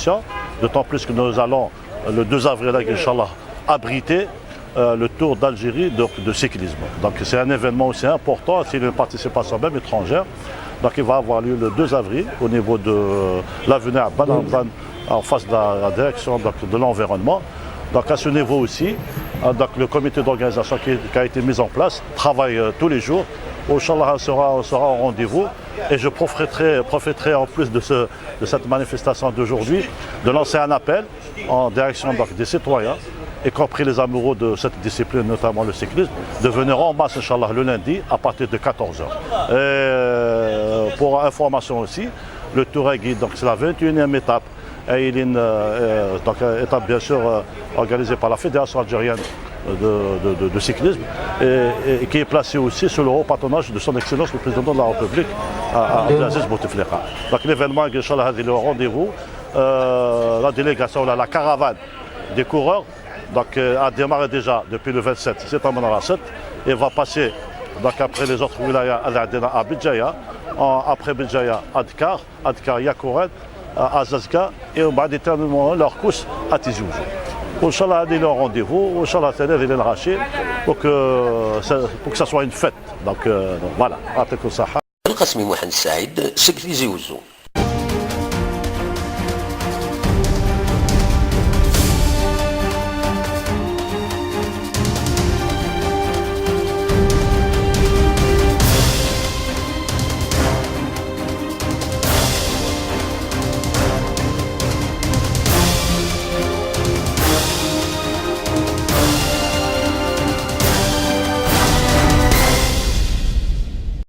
compétition, d'autant plus que nous allons le 2 avril, Inch'Allah, abriter le Tour d'Algérie de cyclisme. Donc c'est un événement aussi important, c'est une participation même étrangère. Donc il va avoir lieu le 2 avril au niveau de l'avenue Bananzan en face de la direction de l'environnement. Donc à ce niveau aussi, donc, le comité d'organisation qui a été mis en place travaille tous les jours. Inch'Allah, on sera au rendez-vous et je profiterai en plus de cette manifestation d'aujourd'hui de lancer un appel en direction donc, des citoyens, y compris les amoureux de cette discipline, notamment le cyclisme, de venir en masse, Inch'Allah, le lundi à partir de 14h. Et pour information aussi, le Tour est guide, donc c'est la 21e étape. Et il est une étape bien sûr organisée par la Fédération algérienne de cyclisme et qui est placée aussi sous le haut patronage de son Excellence le Président de la République, Abdelaziz Bouteflika. Donc l'événement, Inch'Allah, est le rendez-vous. La délégation, la caravane des coureurs donc, a démarré déjà depuis le 27 septembre à 7 et va passer donc, après les autres wilayas à Bidjaya, après Bidjaya à Adkar, Yakouren, à Zazka et on va déterminer leur course à Tizi Ouzou. Inch'Allah, il est au rendez-vous, Inch'Allah, il est le rachid pour que ça soit une fête. Donc voilà. القسمي محمد السعيد سكرتير زي وزو